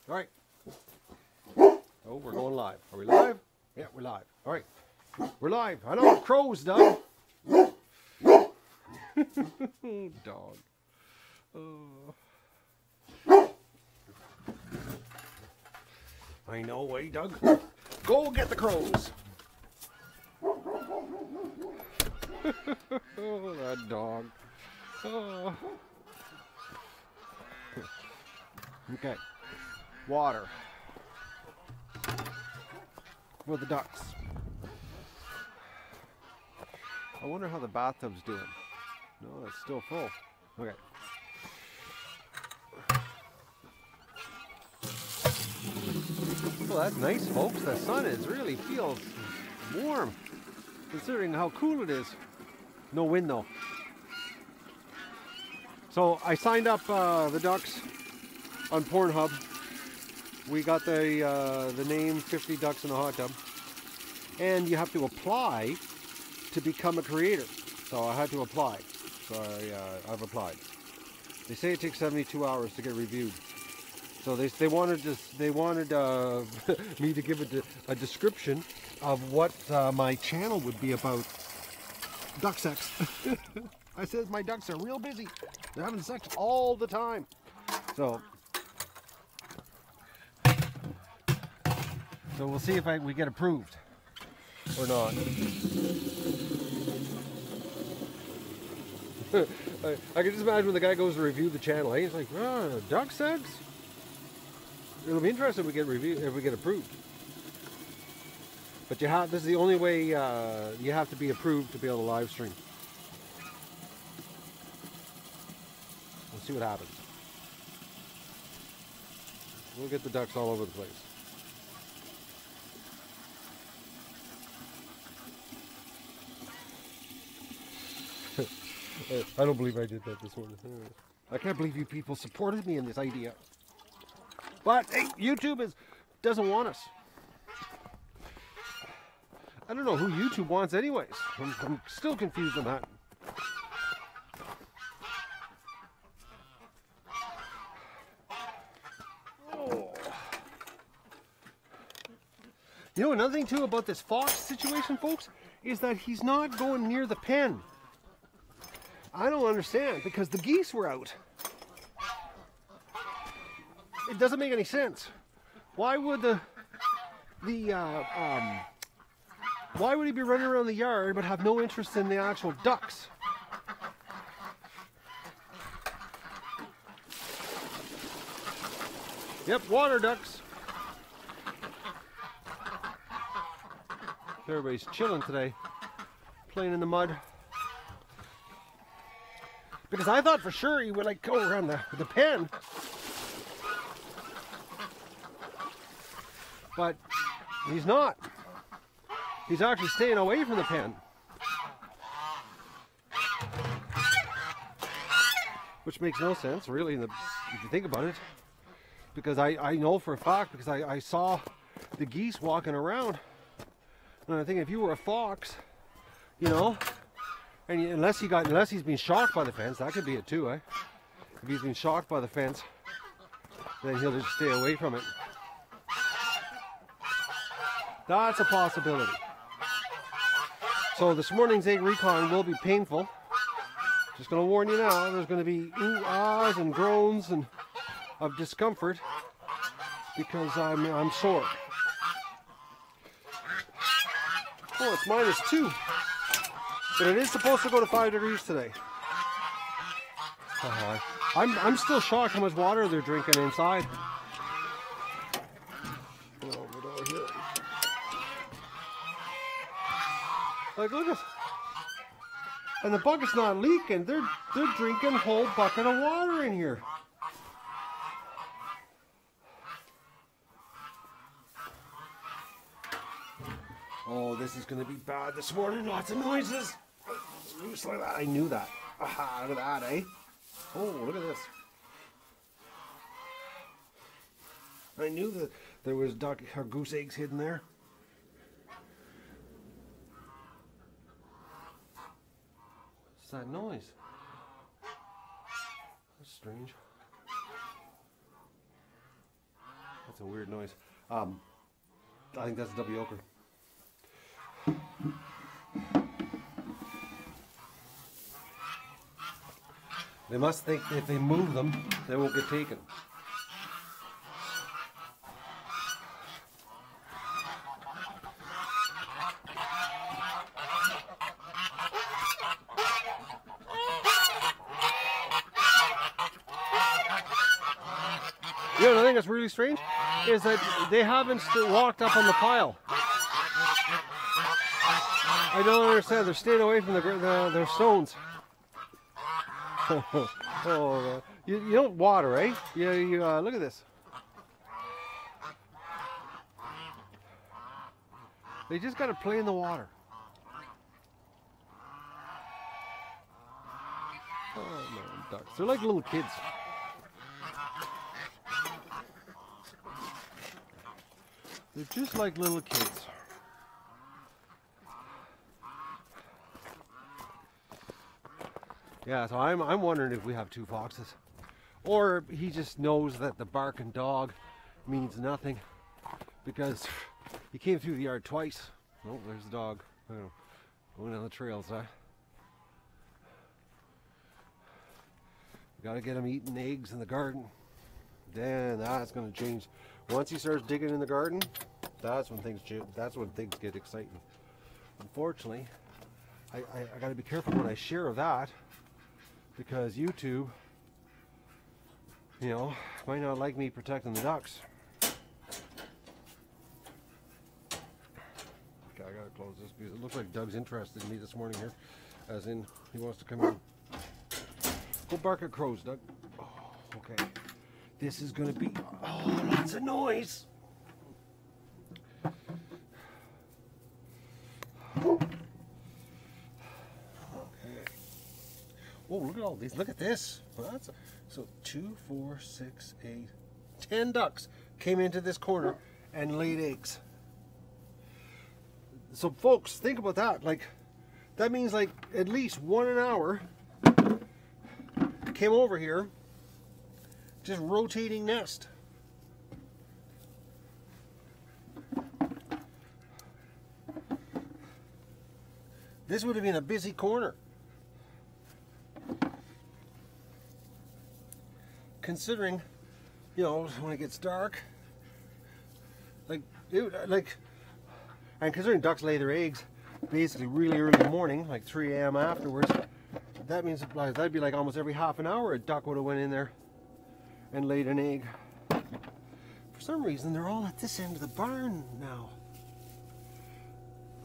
All right. Oh, we're going live. Are we live? Yeah, we're live. All right. We're live. I know crows, Doug. Dog. I know, eh, Doug? Go get the crows. Oh, that dog. Oh. Okay. Water for the ducks. I wonder how the bathtub's doing. No, it's still full. Okay. Well, that's nice, folks. The sun really feels warm, considering how cool it is. No wind, though. So I signed up the ducks on Pornhub. We got the name 50 Ducks in a Hot Tub. And you have to apply to become a creator. So I had to apply. So I've applied. They say it takes 72 hours to get reviewed. So they wanted me to give a description of what my channel would be about duck sex. I said my ducks are real busy. They're having sex all the time. So we'll see if we get approved or not. I can just imagine when the guy goes to review the channel. He's like, "Oh, duck sex? It'll be interesting if we get approved." But this is the only way you have to be approved to be able to live stream. We'll see what happens. We'll get the ducks all over the place. I don't believe I did that this morning. I can't believe you people supported me in this idea. But hey, YouTube doesn't want us. I don't know who YouTube wants anyways. I'm still confused on that. Oh. You know, another thing too about this fox situation, folks, is that he's not going near the pen. I don't understand, because the geese were out. It doesn't make any sense. Why would why would he be running around the yard but have no interest in the actual ducks? Yep, water ducks. Everybody's chilling today, playing in the mud. Because I thought for sure he would like go around the pen. But he's not. He's actually staying away from the pen. Which makes no sense, really, if you think about it. Because I know for a fact, because I saw the geese walking around. And I think if you were a fox, you know, and unless he's been shocked by the fence, that could be it too, eh? If he's been shocked by the fence, then he'll just stay away from it. That's a possibility. So this morning's egg recon will be painful. Just going to warn you now, there's going to be ooh, ahs and groans and of discomfort because I'm sore. Oh, it's -2. But it is supposed to go to 5 degrees today. I'm still shocked how much water they're drinking inside. Over here. Like, look at, and the bucket's not leaking. They're drinking a whole bucket of water in here. Oh, this is going to be bad this morning. Lots of noises. Just like that. I knew that. Aha, look at that, eh? Oh, look at this. I knew that there was duck or goose eggs hidden there. What's that noise? That's strange. It's a weird noise. I think that's a W ochre. They must think that if they move them, they won't get taken. You know, the thing that's really strange is that they haven't walked up on the pile. I don't understand. They're staying away from their stones. Oh, you don't water, right? You look at this. They just got to play in the water. Oh man, ducks. They're like little kids. They're just like little kids. Yeah, so I'm wondering if we have two foxes. Or he just knows that the barking dog means nothing. Because he came through the yard twice. Oh, there's the dog. I don't know, going down the trails, huh? Gotta get him eating eggs in the garden. Then that's gonna change. Once he starts digging in the garden, that's when things get exciting. Unfortunately, I got to be careful what I share of that, because YouTube, you know, might not like me protecting the ducks. Okay, I gotta close this because it looks like Doug's interested in me this morning here, as in he wants to come in. Go bark at crows, Doug. Oh, okay. This is gonna be lots of noise. Okay. Oh, look at all these. Look at this. Well, so 2, 4, 6, 8, 10 ducks came into this corner and laid eggs. So folks, think about that. Like, that means like at least 1 an hour came over here. Just rotating nest. This would have been a busy corner. Considering, you know, when it gets dark, and considering ducks lay their eggs basically really early in the morning, like 3 a.m. afterwards, that means that'd be like almost every half an hour a duck would have went in there and laid an egg. For some reason, they're all at this end of the barn now.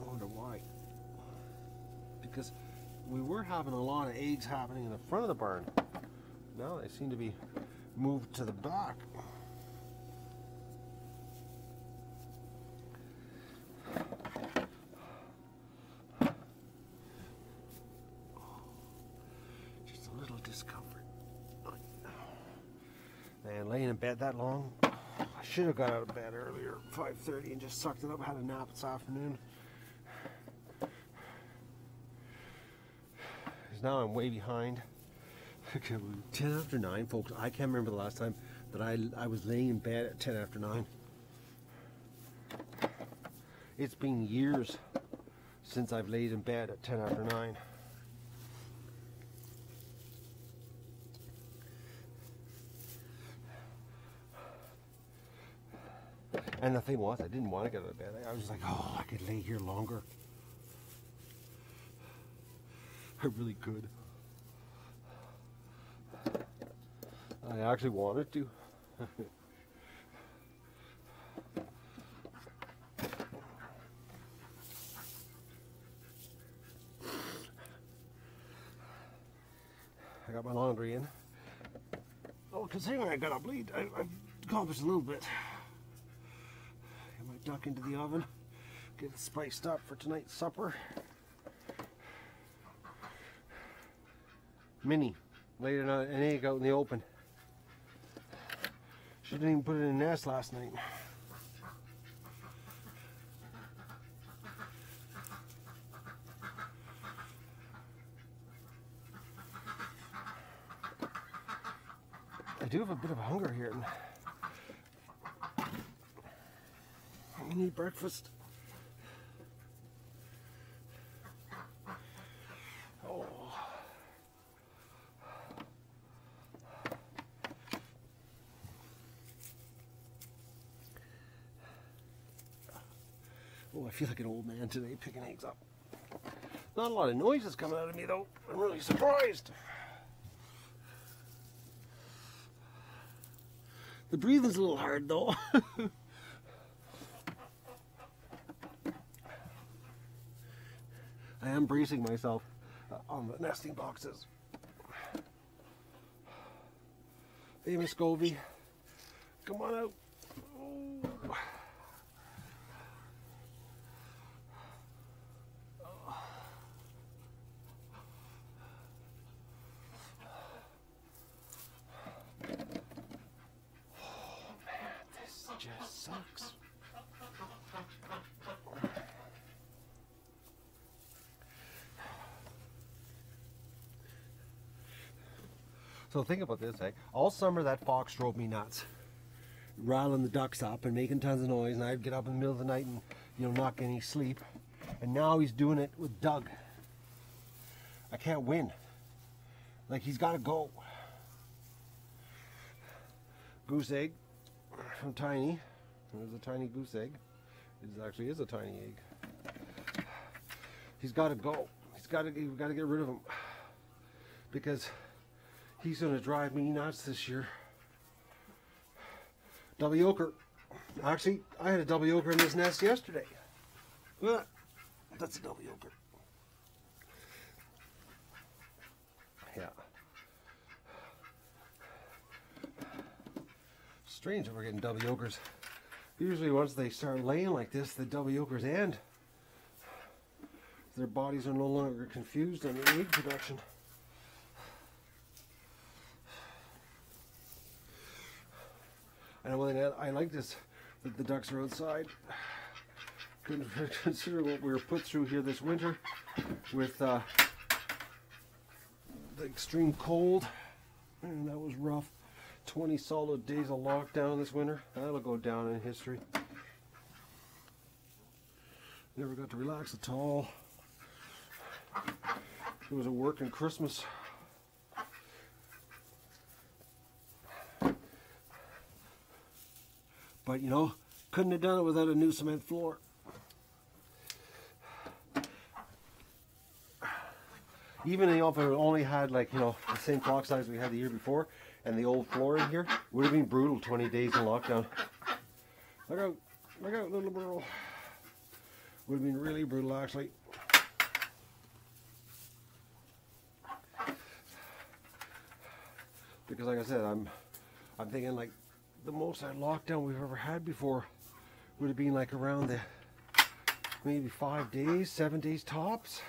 I wonder why. Because we were having a lot of eggs happening in the front of the barn. Now they seem to be moved to the back. Just a little discomfort. And laying in bed that long, I should have got out of bed earlier, 5:30, and just sucked it up, had a nap this afternoon. Because now I'm way behind. 10 after 9, folks. I can't remember the last time that I was laying in bed at 10 after 9. It's been years since I've laid in bed at 10 after 9. And the thing was, I didn't want to get out of bed. I was like, oh, I could lay here longer. I really could. I actually wanted to. I got my laundry in. Oh, considering I got up late, I've accomplished a little bit. Get my duck into the oven, get it spiced up for tonight's supper. Minnie laid an egg out in the open. She didn't even put it in a nest last night. I do have a bit of hunger here. and eat breakfast. Oh. Oh, I feel like an old man today picking eggs up. Not a lot of noises coming out of me though. I'm really surprised. The breathing's a little hard though. I am bracing myself on the nesting boxes. Hey, Miss Scovey, come on out. Oh. Just sucks. So think about this, eh? All summer that fox drove me nuts, riling the ducks up and making tons of noise, and I'd get up in the middle of the night and, you know, not get any sleep. And now he's doing it with Doug. I can't win. Like, he's got to go. Goose egg from Tiny. There's a tiny goose egg. It actually is a tiny egg. He's got to go. We've got to get rid of him because he's going to drive me nuts this year. Double yoker. Actually, I had a double yoker in this nest yesterday. Look, that's a double yoker. Yeah. Strange that we're getting double yokers. Usually once they start laying like this, the double yokers end. Their bodies are no longer confused on the egg production. And one thing I like this, that the ducks are outside. Consider what we were put through here this winter with the extreme cold, and that was rough. 20 solid days of lockdown this winter. That'll go down in history. Never got to relax at all. It was a working Christmas. But you know, couldn't have done it without a new cement floor. Even if it only had, like, you know, the same flock size we had the year before and the old floor in here, would have been brutal 20 days in lockdown. Look out, little girl. Would have been really brutal, actually. Because like I said, I'm thinking like the most lockdown we've ever had before would have been like around the maybe 5 days, 7 days tops.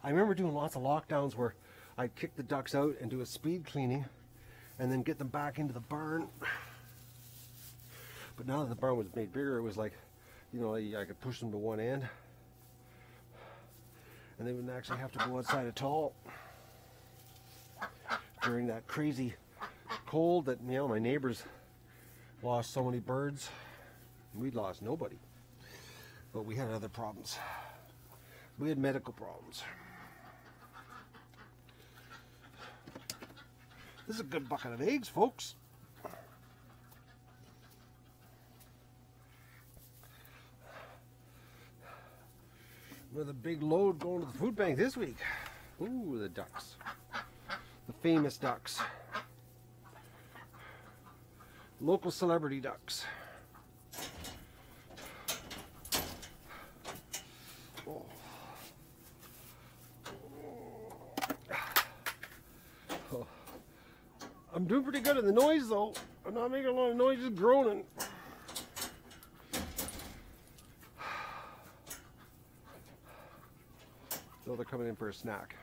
I remember doing lots of lockdowns where I'd kick the ducks out and do a speed cleaning and then get them back into the barn. But now that the barn was made bigger, it was like, you know, I could push them to one end and they wouldn't actually have to go outside at all during that crazy cold that, you know, my neighbors lost so many birds. We'd lost nobody, but we had other problems. We had medical problems. This is a good bucket of eggs, folks. Another big load going to the food bank this week. Ooh, the ducks. The famous ducks. Local celebrity ducks. Oh. Oh. I'm doing pretty good at the noise though. I'm not making a lot of noise, just groaning. So they're coming in for a snack.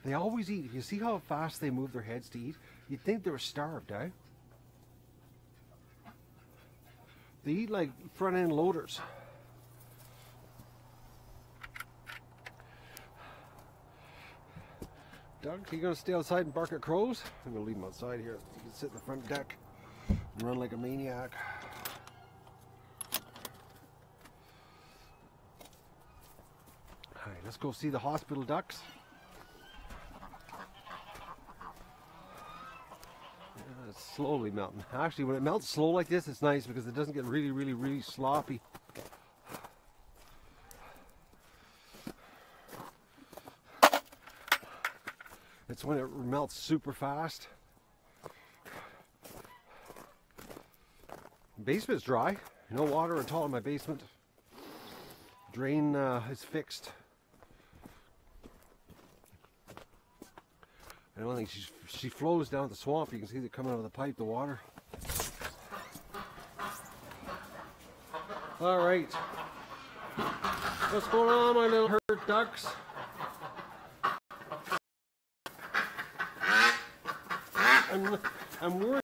They always eat. If you see how fast they move their heads to eat, you'd think they were starved, eh? They eat like front end loaders. Doug, you gonna stay outside and bark at crows? I'm gonna leave him outside here. You can sit in the front deck and run like a maniac. Alright, let's go see the hospital ducks. Yeah, it's slowly melting. Actually, when it melts slow like this, it's nice because it doesn't get really sloppy. It's when it melts super fast. Basement's dry. No water at all in my basement. Drain is fixed. I don't think she flows down the swamp. You can see it coming out of the pipe, the water. All right. What's going on, my little hurt ducks? I'm worried.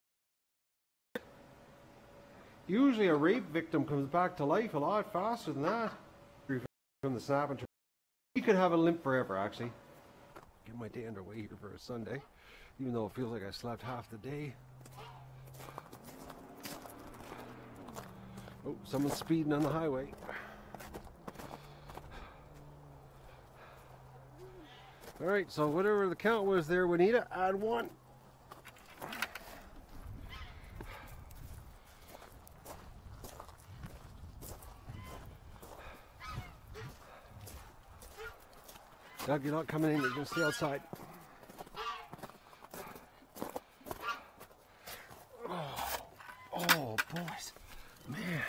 Usually a rape victim comes back to life a lot faster than that. From the snap and turn. You could have a limp forever, actually. Get my day underway here for a Sunday, even though it feels like I slept half the day. Oh, someone's speeding on the highway. All right, so whatever the count was there, Juanita, add 1. Doug, you're not coming in, you're going to stay outside. Oh, boys. Man.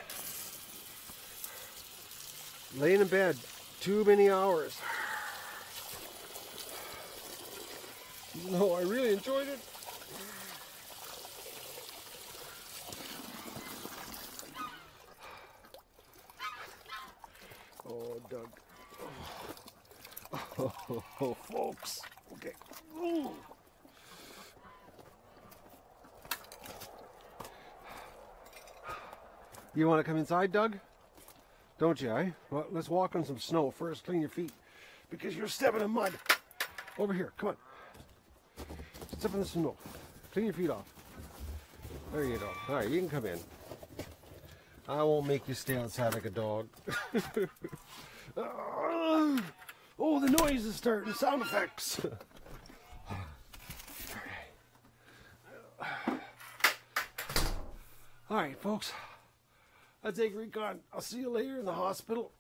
Laying in bed too many hours. No, I really enjoyed it. Oh, Doug. Oh, folks. Okay. Ooh. You want to come inside, Doug? Don't you, eh? Well, let's walk on some snow first. Clean your feet. Because you're stepping in mud. Over here. Come on. Step in the snow. Clean your feet off. There you go. All right, you can come in. I won't make you stay outside like a dog. Oh, the noise is starting. Sound effects. All right, folks. That's Recon. I'll see you later in the hospital.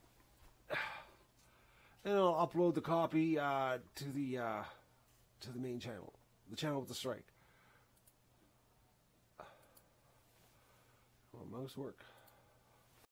And I'll upload the copy to the main channel. The channel with the strike. Will mouse work?